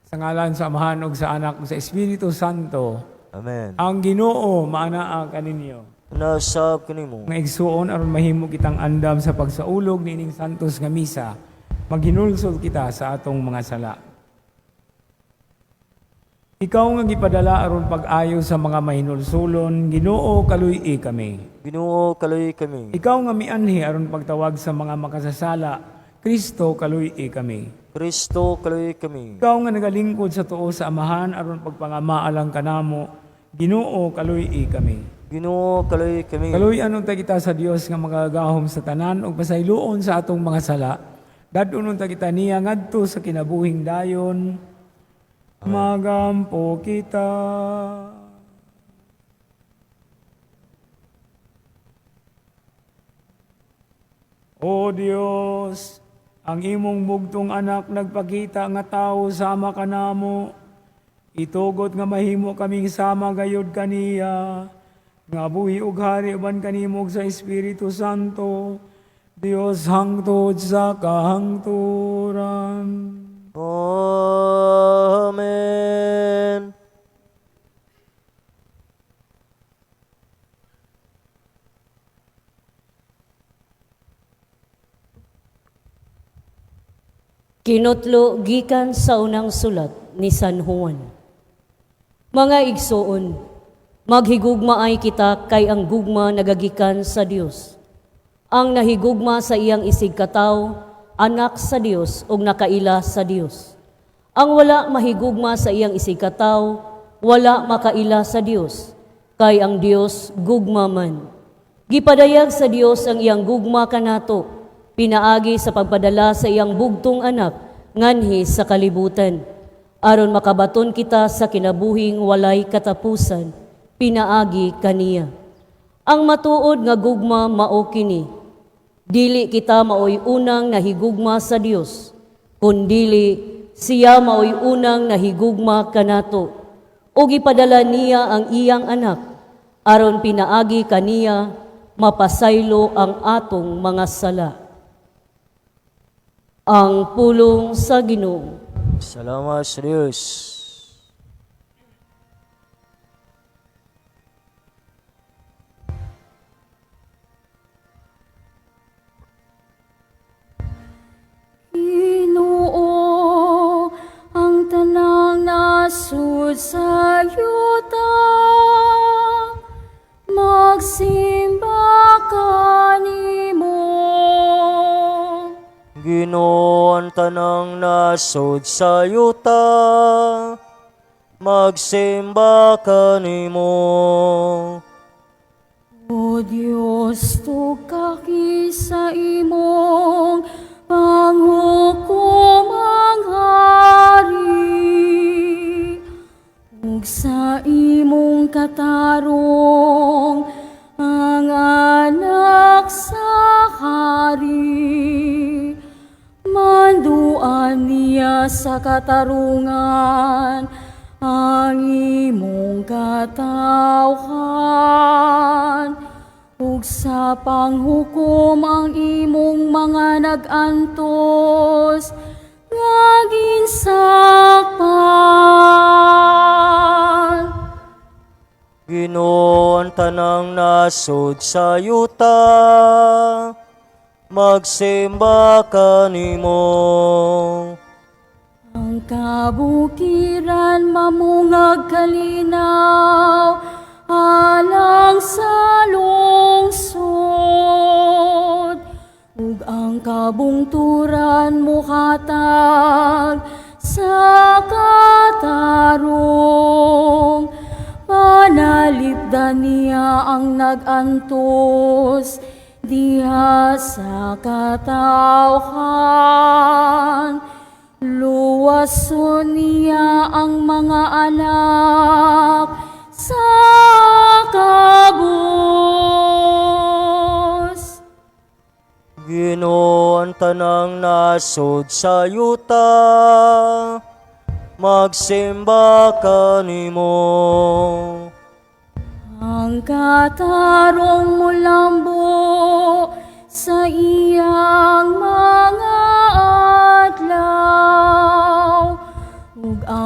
Sa ngalan sa Amahan ug sa Anak ug sa Espiritu Santo. Amen. Ang Ginoo maanaa kaninyo. Nasab kanimo. Nga igsuon aron mahimo kitang andam sa pagsaulog niining santos nga misa. Maghinulsol kita sa atong mga sala. Ikaw nga gipadala aron pag-ayo sa mga mahinulsulon, Ginoo kaluy-i kami. Ginoo kaluy kami. Ikaw nga mianhi aron pagtawag sa mga makasasala, Kristo kaluy-i kami. Kristo kaluy kami. Ikaw nga nagalingkod sa tuo sa Amahan aron pagpangamaalang kanamo, Ginoo kaluy-i kami. Ginoo kaluy kami. Kaluy-an unta kita sa Dios nga magagahom sa tanan ug pasayloon sa atong mga sala. Dadun unta kita niya ngadto sa kinabuhing dayon. Magampo kita. O Dios, ang imong bugtong anak nagpakita nga tao sama kanamo. Itugot nga mahimo kaming sama gayud kaniya. Nga buhi ug hari uban kanimo sa Espiritu Santo. Dios hangtod sa kahangturan. Amen. Kinutlo gikan sa unang sulat ni San Juan. Mga igsoon, maghigugmaay kita kay ang gugma nagagikan sa Dios. Ang nahigugma sa iyang isig kataw, anak sa Dios ug nakaila sa Dios. Ang wala mahigugma sa iyang isig kataw, wala makaila sa Dios, kay ang Dios gugma man. Gipadayag sa Dios ang iyang gugma kanato, pinaagi sa pagpadala sa iyang bugtong anak nganhi sa kalibutan, aron makabaton kita sa kinabuhing walay katapusan, pinaagi kaniya. Ang matuod nga gugma mao kini, dili kita maoy unang nahigugma sa Dios, kundili siya maoy unang nahigugma kanato, ug ipadala niya ang iyang anak, aron pinaagi kaniya mapasaylo ang atong mga sala. Ang pulong sa Ginoo. Salamat sa Diyos. Ginoo, ang tanang nasud sa yuta, magsimba kanimo. Ginoo, ang tanang nasod sa yuta, magsimba kanimo. O Diyos, tukaki sa imong panghukom ang hari, ug sa imong katarong ang anak sa hari. Manduan niya sa katarungan ang imong katawhan, ug sa panghukom ang imong mga nag-antos nga ginsakpan. Ginoo, ang tanang nasod sa yuta, magsimba kanimo. Ang kabukiran mamungag kalinaw, alang sa lungsod, ug ang kabungturan mukhatag sa katarong. Panalipdan niya ang nag-antos diha sa katawhan. Luwason niya ang mga anak sa kabus. Ginoo, ang tanang nasod sa yuta, magsimba kanimo. Ang katarong mulambo sa iyang mga adlaw, ug ang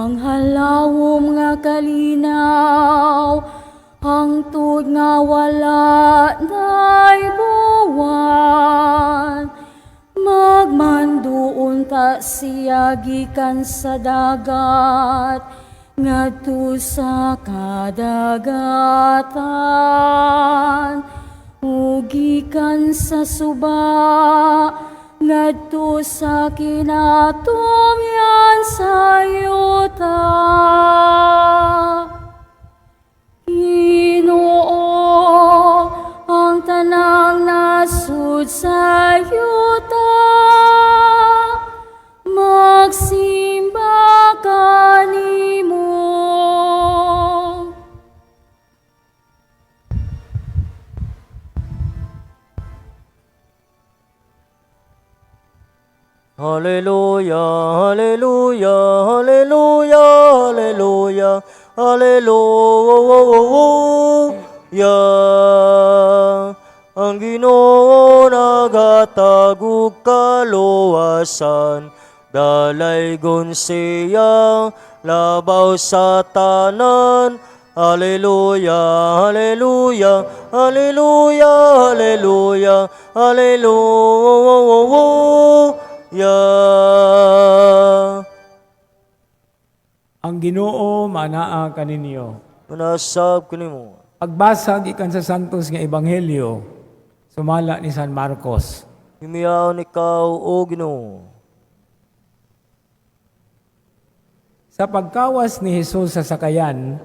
siya gikan sa dagat, ngadto sa kadagatan, ugikan sa suba, ngadto sa kinatumyan sa yuta. Ginoo, ang tanang nasud sa yuta, magsimba kanimo. Hallelujah, hallelujah, hallelujah, hallelujah, hallelujah. Ang Ginoo nagatagug kaluwasan, dalaygon siya labaw sa tanan. Hallelujah, hallelujah, hallelujah, hallelujah, hallelujah. Ang Ginoo manaa kaninyo. Manasab kanimo. Pagbasa gikan sa Santos nga Ebanghelyo, sumala ni San Marcos. Himiyaon ikaw, O Ginoo. Sa pagkawas ni Jesus sa sakayan,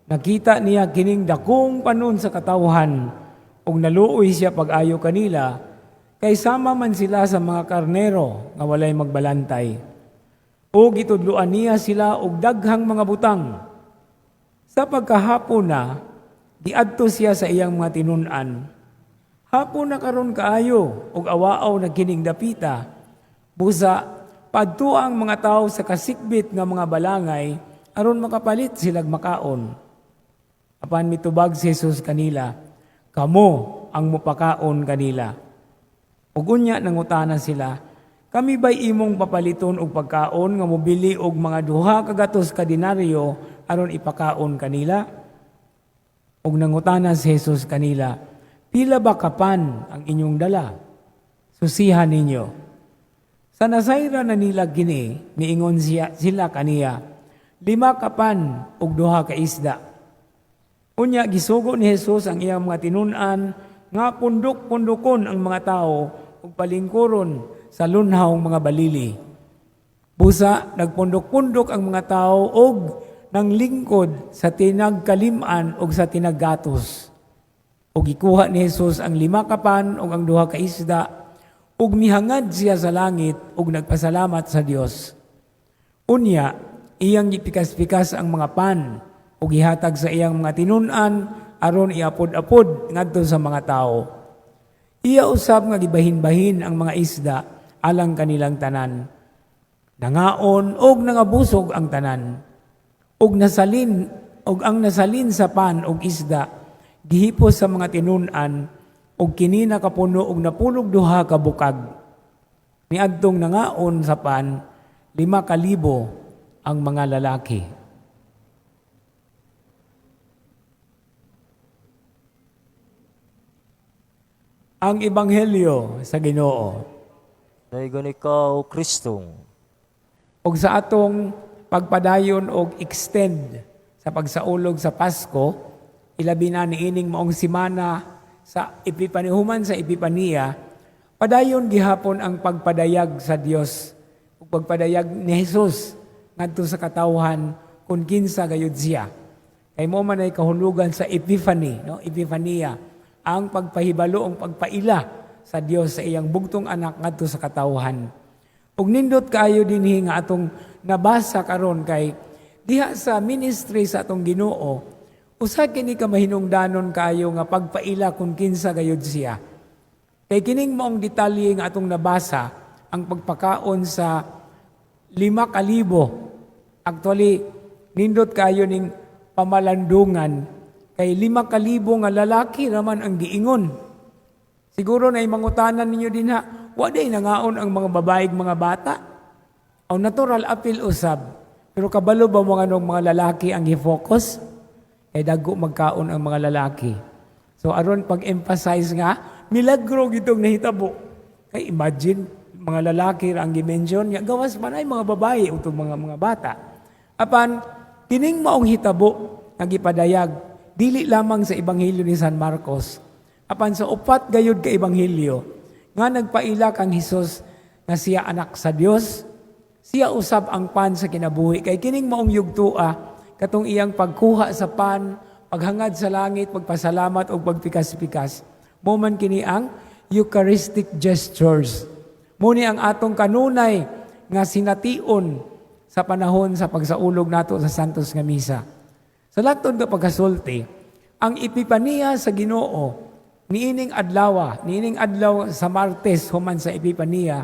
nakita niya kining dakong panon sa katawhan, ug naluoy siya pag-ayo kanila, kay sama man sila sa mga karnero nga walay magbalantay. O gitudluan niya sila og daghang mga butang. Sa pagkahapon na, giadto siya sa iyang mga tinun-an. Hapon na karon kaayo, og awaaw na kining dapita. Busa, padto ang mga tao sa kasikbit nga mga balangay, aron makapalit silag makaon. Apan mitubag si Jesus kanila, kamo ang mupakaon kanila. Ug unya nangutana sila, kami ba'y imong papaliton og pagkaon nga mobili og mga 2 kagatos ka denaryo aron ipakaon kanila? Ug nangutana si Jesus kanila, pila ba kapan ang inyong dala? Susihan ninyo. Sa nasayra na nila gini, niingon sila kaniya, 5 kapan og 2 ka isda. Unya gisugo ni Jesus ang iyang mga tinun-an nga pundok-pundokon ang mga tao ug palingkuron sa lunhaw mga balili. Busa nagpundok-pundok ang mga tao og nang lingkod sa tinagkalim-an ug sa tinaggatos. Ug gikuha ni Jesus ang 5 kapan ug ang 2 ka isda ug mihangad siya sa langit ug nagpasalamat sa Dios. Unya iyang gipikas-pikas ang mga pan ug gihatag sa iyang mga tinun-an aron iapod-apod ngadto sa mga tao. Iya usab nga gibahin-bahin ang mga isda alang kanilang tanan. Nangaon og nangabusog ang tanan. Og ang nasalin sa pan og isda gihipos sa mga tinun-an og kini nakapuno og napulog 2 ka bukag. Niadtong nangaon sa pan 5,000 ang mga lalaki. Ang Ebanghelyo sa Ginoo. Daygon ikaw, Kristo. Og sa atong pagpadayon og extend sa pagsaulog sa Pasko, ilabi na niining maong simana sa Epipanihuman sa Epipania, padayon gihapon ang pagpadayag sa Dios ug pagpadayag ni Jesus ngadto sa katawhan kun kinsa gayud siya. Kay mo man ay kahulugan sa Epiphany, no? Epipania, ang pagpahibalo, ang pagpaila sa Dios sa iyang bugtong anak ngadto sa katawhan. Ug nindot kaayo dinhi nga atong nabasa karon kay diha sa ministry sa atong Ginoo, usa kini ka mahinungdanon kaayo nga pagpaila kung kinsa gayud siya. Kay kining maong detalye nga atong nabasa, ang pagpakaon sa 5,000. Actually, nindot kaayo ning pamalandungan kay 5,000 nga lalaki raman ang giingon. Siguro na mangutanan ninyo din ha, waday nangaon ang mga babaeng mga bata. O natural appeal usab. Pero kabalo ba mga lalaki ang i-focus? Kay dago magkaon ang mga lalaki. So aron pag-emphasize nga, milagro gitong nahitabo. Kay imagine, mga lalaki ang dimension niya, gawas man ay mga babae utong mga bata. Apan, kining maong hitabo, nagipadayag, dili lamang sa Ebanghelyo ni San Marcos, apan sa upat gayud ka Ebanghelyo, nga nagpaila kang Hesus na siya anak sa Dios, siya usab ang pan sa kinabuhi. Kay kining maong yugtua, katong iyang pagkuha sa pan, paghangad sa langit, pagpasalamat o pagpikas-pikas, mo man kini ang Eucharistic gestures. Muni ang atong kanunay nga sination sa panahon sa pagsaulog nato sa Santos nga Misa. Sa laktod nga pagkasulti, ang Epipania sa Ginoo, niining adlaw sa Martes human sa Epipania,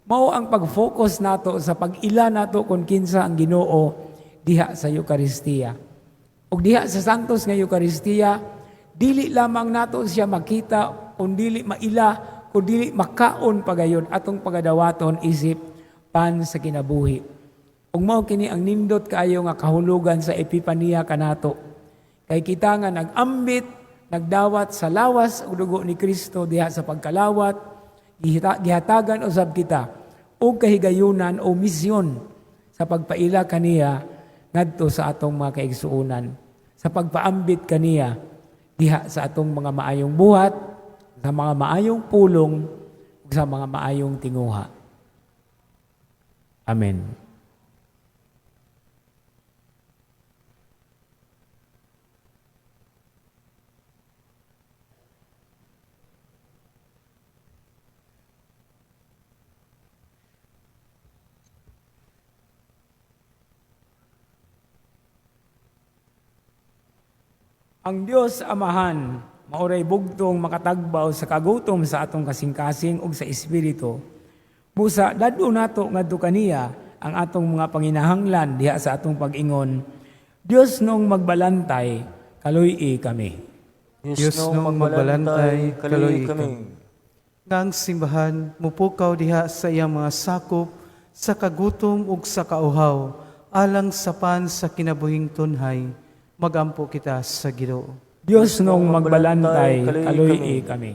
mao ang pag-focus nato sa pag-ila nato kung kinsa ang Ginoo diha sa Eucharistia. Ug diha sa Santos nga Eucharistia, dili lamang nato siya makita kung dili maila, kung dili makaon pagayon atong pagadawaton isip pan sa kinabuhi. Ug mao kini ang nindot kaayo nga kahulugan sa Epipania kanato. Kay kita nga nagambit, nagdawat sa lawas ug dugo ni Kristo diha sa pagkalawat, gihatagan usab kita og kahigayunan o misyon sa pagpaila kaniya ngadto sa atong mga kaigsuonan, sa pagpaambit kaniya diha sa atong mga maayong buhat, sa mga maayong pulong, ug sa mga maayong tinguha. Amen. Ang Dios Amahan, mauray bugtong makatagbaw sa kagutom sa atong kasing-kasing ug sa Espiritu. Busa, dado nato ngadto kaniya ang atong mga panginahanglan diha sa atong pag-ingon. Dios nung magbalantay, kaluy kami. Diyos nung magbalantay, kaluy kami. Nga ang simbahan, mupukaw diha sa iyang mga sakop, sa kagutom ug sa kauhaw, alang sa pan sa kinabuhing tunhay, magampo kita sa Ginoo. Dios nung magbalantay, kaluy kami.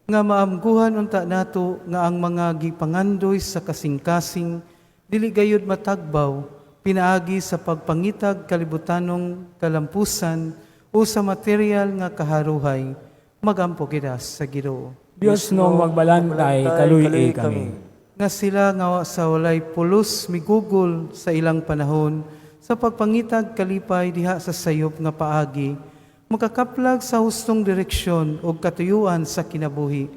Nga maamguhan unta nato nga ang mga gipangandoy sa kasing-kasing, dili gayud matagbaw, pinaagi sa pagpangitag kalibutanong kalampusan o sa material nga kaharuhay, magampo kita sa Ginoo. Dios nung magbalantay, kaluy kami. Nga sila nga sa walay pulos migugol sa ilang panahon, sa pagpangitag kalipay diha sa sayop nga paagi, makakaplag sa hustong direksyon o katuyuan sa kinabuhi,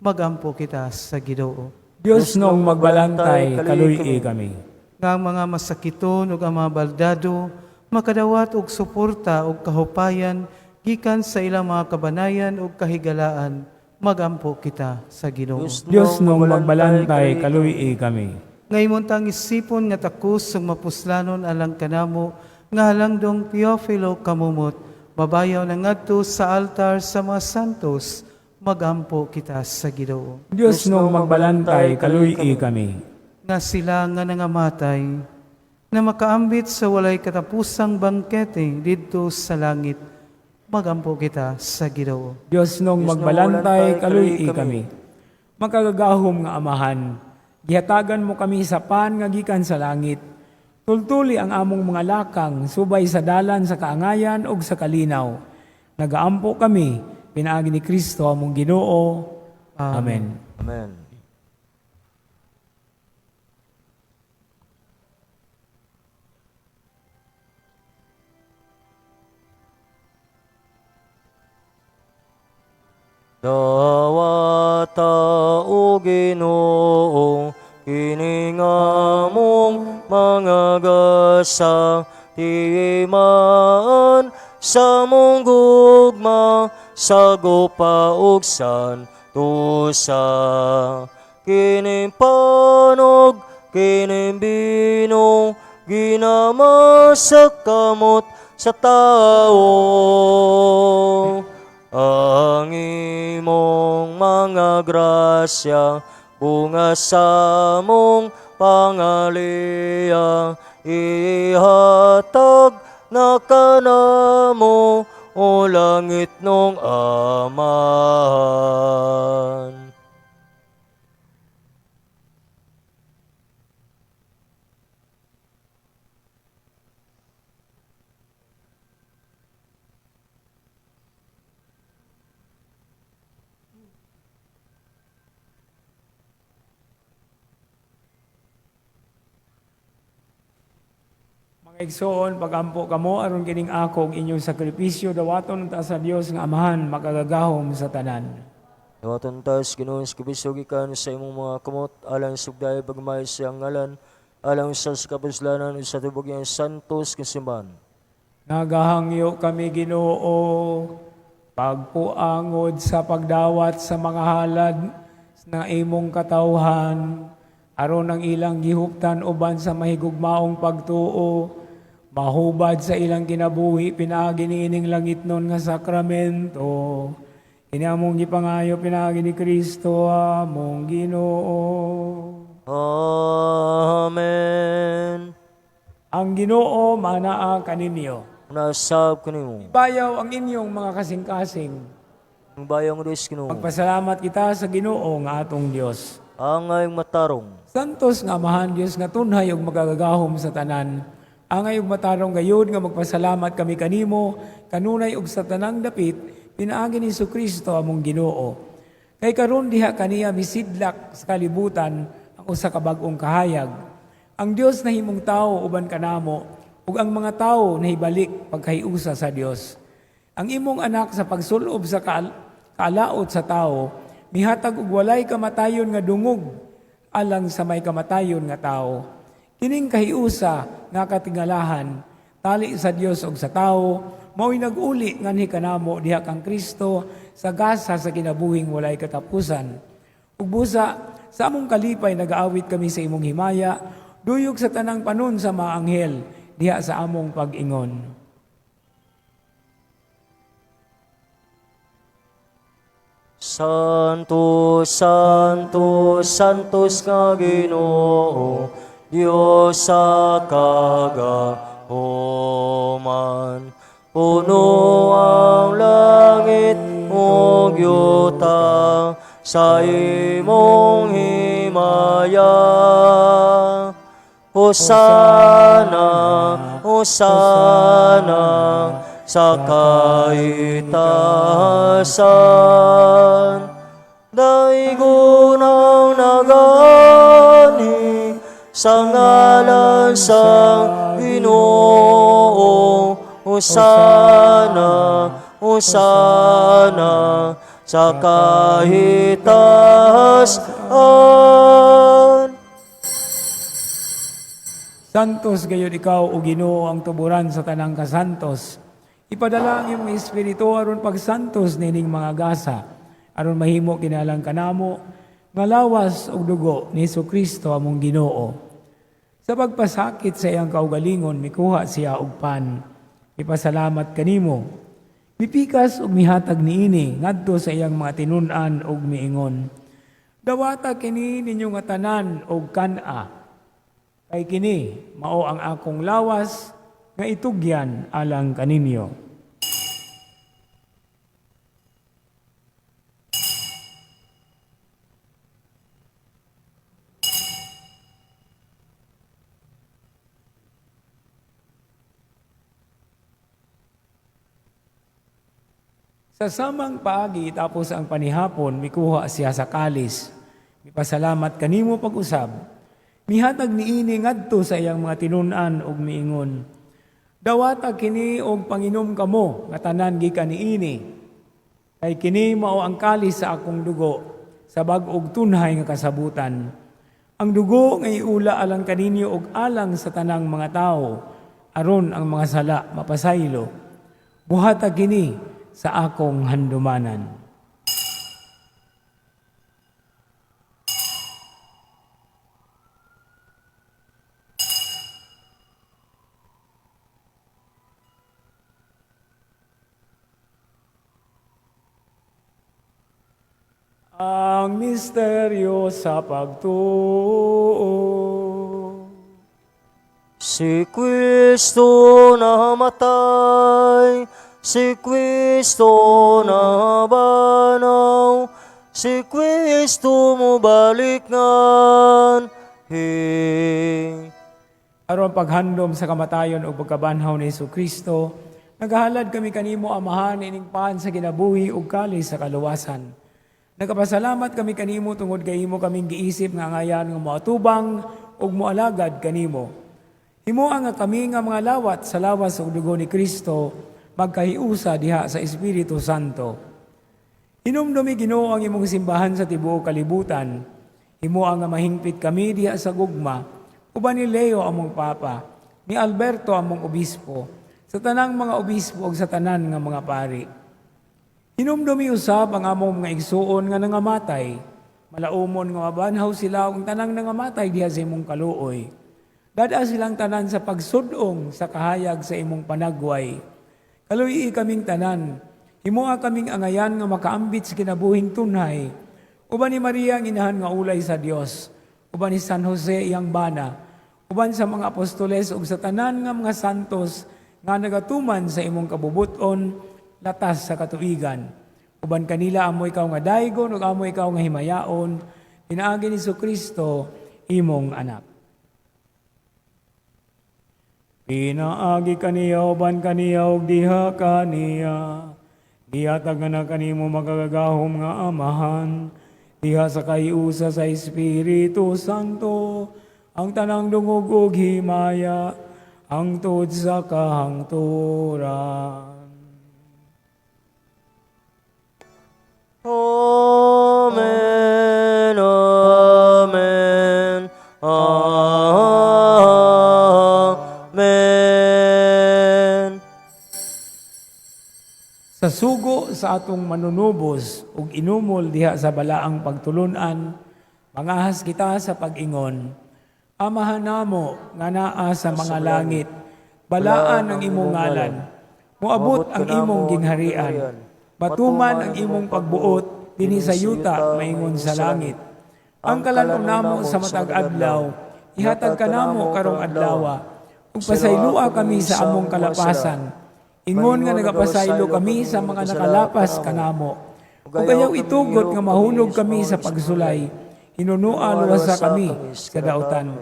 magampo kita sa Ginoo. Dios nung magbalantay, kaluy kami. Nga ang mga masakiton o ang mga baldado, makadawat og suporta o kahupayan, gikan sa ilang mga kabanayan o kahigalaan, magampo kita sa Ginoo. Dios nung magbalantay, kaluy kami. Ngayon tang isipon nga takos ng mapuslanon alang kanamo, nga halangdong Teofilo kamumot, mabayaw na ngadto sa altar sa mga santos, magampo kita sa Ginoo. Dios nung magbalantay, kaluy kami. Nga sila nga nangamatay, na makaambit sa walay katapusang bangkete didto sa langit, magampo kita sa Ginoo. Dios nung magbalantay, kaluy kami. Makagagahom nga Amahan, gihatagan mo kami sa pan nga gikan sa langit. Tultuli ang among mga lakang, subay sa dalan sa kaangayan ug sa kalinaw. Nagaampo kami, pinaagi ni Kristo among Ginoo. Amen. Amen. Dawata o Ginoo, kining among mga gasa, timan sa mong gugma, sa gupa ug santusa. Kining panog, kining bino, ginamasak kamot sa tao. Ang imong mga grasya, bunga sa mong pangaliya, ihatag na kanamo o langit nung Amahan. Mga igsoon, pagampo kamo aron kining ako ug inyong sakripisyo dawaton ta sa Dios nga Amahan makagagahom sa tanan. Dawaton tas Ginoong Kristo gikan sa imong mga kamot alang sugday pagmay sa ngalan alang sa kapuslanan sa tubog yang santos kasimbahan. Nagahangyo kami Ginoo pagpuangod sa pagdawat sa mga halad na imong katawhan aron ang ilang gihuptan uban sa mahigugmaong pagtuo mahubad sa ilang kinabuhi pinaagi niining langit nun nga sakramento. Kini among gipangayo pinaagi ni Kristo among Ginoo. Amen. Ang Ginoo manaa kaninyo. Nasab kanimo. Bayaw ang inyong mga kasing-kasing. Ang bayang Diyos Ginoo. Magpasalamat kita sa Ginoo nga atong Dios. Angay matarong. Santos nga amahan Dios nga tunhay ug magagahom sa tanan. Angay ug matarong gayud nga magpasalamat kami kanimo kanunay ug sa tanang dapit pinaagi ni Kristo among Ginoo. Kay karon diha kaniya misidlak sa kalibutan ang usa ka bag-ong kahayag. Ang Dios nahimong tao uban kanamo ug ang mga tao nahibalik pagkahiusa sa Dios. Ang imong anak sa pagsulob sa kaalaot sa tao mihatag og walay kamatayon nga dungog alang sa may kamatayon nga tao. Kining kahiusa nga katingalahan tali sa Dios ug sa tao mao'y nag-uli nganhi kanamo diha kang Kristo sa gasa sa kinabuhing walay katapusan. Ug busa sa among kalipay nagaawit kami sa imong himaya duyog sa tanang panon sa mga anghel diha sa among pag-ingon. Santos, Santos, Santos nga Ginoo, Dios sa kagahoman. Puno ang langit ug yuta sa imong himaya. Hosana, Hosana, sa kaitaasan. Daigon ang nagani sa ngalan sa Ginoo. Hosana, Hosana, sa kaitaasan. Santos gayud ikaw o Ginoo ang tuburan sa tanang kasantos. Ipadala ang iyong Espiritu aron pagsantos nining mga gasa, aron mahimo kinalang kanamo, nga lawas og dugo ni Kristo among Ginoo. Sa pagpasakit sa iyang kaugalingon, mikuha siya og pan. Ipasalamat kanimo. Mipikas og mihatag niini ngadto sa iyang mga tinun-an og miingon. Dawata kini ninyo nga tanan og kana. Kay kini mao ang akong lawas nga itugyan alang kaninyo. Sa samang paagi tapos ang panihapon, mikuha siya sa kalis. Mipasalamat kanimo pag-usab. Mihatag niini ngadto sa iyang mga tinun-an og miingon. Dawata kini og panginom kamo nga tanan gikan niini. Kay kini mao ang kalis sa akong dugo sa bag-og tunhay nga kasabutan. Ang dugo nga iula alang kaninyo og alang sa tanang mga tao aron ang mga sala mapasaylo. Buhatag kini sa akong handumanan. Ang misteryo sa pagtuo. Si Kristo namatay, si Kristo nabanaw, si Kristo mo baliknan. Aron paghandom sa kamatayon o pagkabanhaw ni Kristo, naghahalad kami kanimo amahan ining paan sa kinabuhi ug kalis sa kaluwasan. Nagapasalamat kami kanimo tungod kay imo kaming giisip nga ngayan nga moatubang ug moalagad kanimo. Himuha nga kami nga mga lawat sa lawas ug dugo ni Kristo magkahiusa diha sa Espiritu Santo. Hinumdumi Ginoo ang imong simbahan sa tibuok kalibutan. Himuha nga mahingpit kami diha sa gugma, uban ni Leo among papa, ni Alberto among obispo, sa tanang mga obispo ug sa tanan nga mga pari. Hinumdumi usab ang among mga igsuon nga nangamatay, malaumon nga mabanhaw sila ug tanang nangamatay diha sa imong kaluoy. Dada silang tanan sa pagsudong sa kahayag sa imong panagway. Kaluyi kaming tanan, himuha kaming angayan nga makaambit sa kinabuhing tunhay. Uban ni Maria ang inahan nga ulay sa Dios, uban ni San Jose iyang bana, uban sa mga apostoles ug sa tanan nga mga santos nga nagatuman sa imong kabubuton, latas sa katuigan. Uban kanila amo ikaw nga daygon ug amo ikaw nga himayaon, pinaagi ni Kristo imong anak. Pinaagi kaniya uban kaniya ug diha kaniya. Dihatag na kanimo magagahom nga amahan. Diha sa kayusa sa Espiritu Santo, ang tanang dungog ug himaya, hangtod sa kahangturan. Amen, amen, amen. Sa sugo sa atong manunubos ug inumol diha sa balaang pagtulunan, mangahas kita sa pag-ingon. Amahan namo nga naa sa mga langit, balaan ang imong ngalan, moabot ang imong gingharian, batuman ang imong pagbuot dinhi sa yuta maingon sa langit. Ang kalanon namo sa matag adlaw, ihatag ka namo karong adlawa, ug pasaylua kami sa among kalapasan. Ingon nga nagapasaylo kami sa mga nakalapas kanamo. Ug ayaw itugot nga mahulog kami sa pagsulay. Hinunua luwasa kami sa dautan.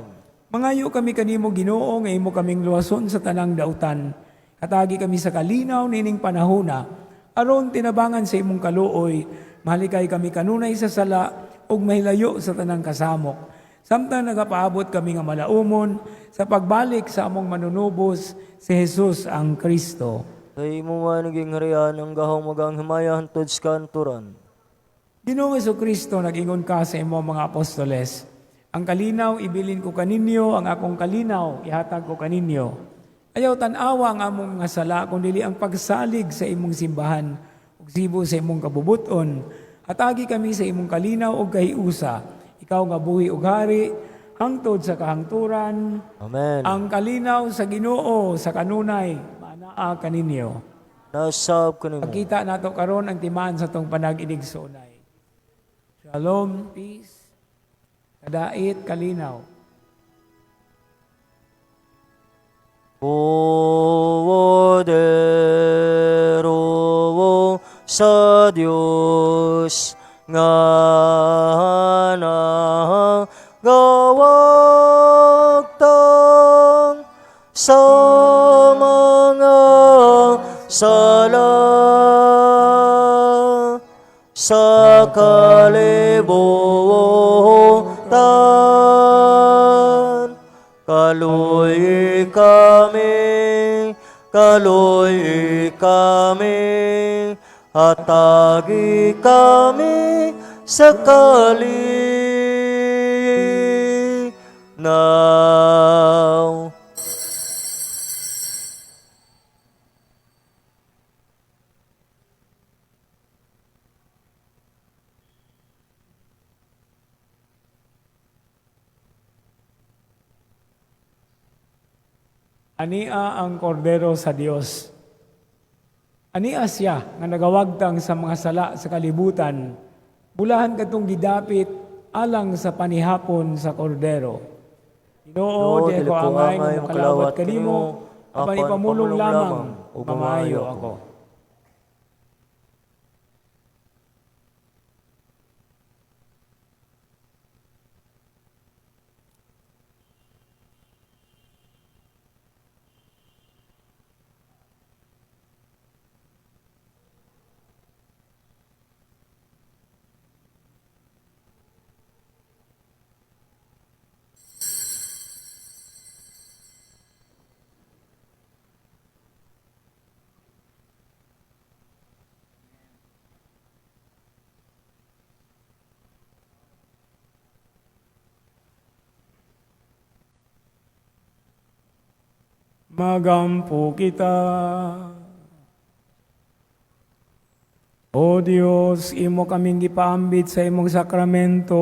Mangayo kami kanimo Ginoo nga imo kaming luwason sa tanang dautan. Hatagi kami sa kalinaw nining panahona. Aron tinabangan sa imong kaluoy, mahalikay kami kanunay sa sala ug mahilayo sa tanang kasamok. Samtang nagapaabot kami nga malaumon sa pagbalik sa among manunubos si Jesus ang Kristo. Kay mo nga naging harian ang gahong magang himaya hantod sa kanturan. Ginoong Kristo, nag-ingon ka sa imo mga apostoles, ang kalinaw ibilin ko kaninyo, ang akong kalinaw ihatag ko kaninyo. Ayaw tanawa ang among nga sala, kundi ang pagsalig sa imong simbahan, ug sibo sa imong kabubuton. Hatagi kami sa imong kalinaw ug kahiusa, ikaw nga buhi ug hari, hangtod sa kahangturan. Amen. Ang kalinaw sa Ginoo sa kanunay, manaa kaninyo. Nasab ko nimo. Pagkita nato karon ang timaan sa tong panag-inigsunay. Shalom, peace, kadait, kalinaw. Poderoo sa Dios nga nagawagtang sa mga sala sa kalibutan. Kaluy kami, hatagi kami sa kalinaw. Ania ang kordero sa Dios. Ania siya nga nagawagtang sa mga sala sa kalibutan, bulahan katong gidapit alang sa panihapon sa kordero. Ginoo, di ko angay nga makalawat kanimo, apan ipamulong lamang ug mamaayo ako. Magampo kita. O Dios, imo kaming gipaambit sa imong sakramento.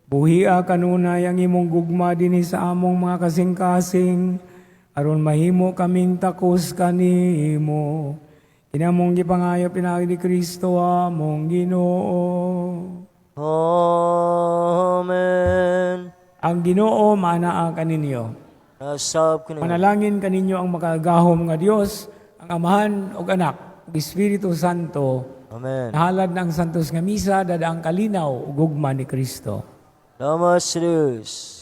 Buhia kanunay ang imong gugma dinhi sa among mga kasing-kasing, aron mahimo kaming takos kanimo. Kinamong gipangayo pinaagi ni Kristo among Ginoo. Amen. Ang Ginoo manaa kaninyo. Nasab ko na Manalangin kaninyo ang makagahom nga Dios, ang Amahan ug Anak ug Espiritu Santo. Amen. Nahalad ng santos nga misa dadaang kalinaw ug gugma ni Kristo. Salamat sa Diyos.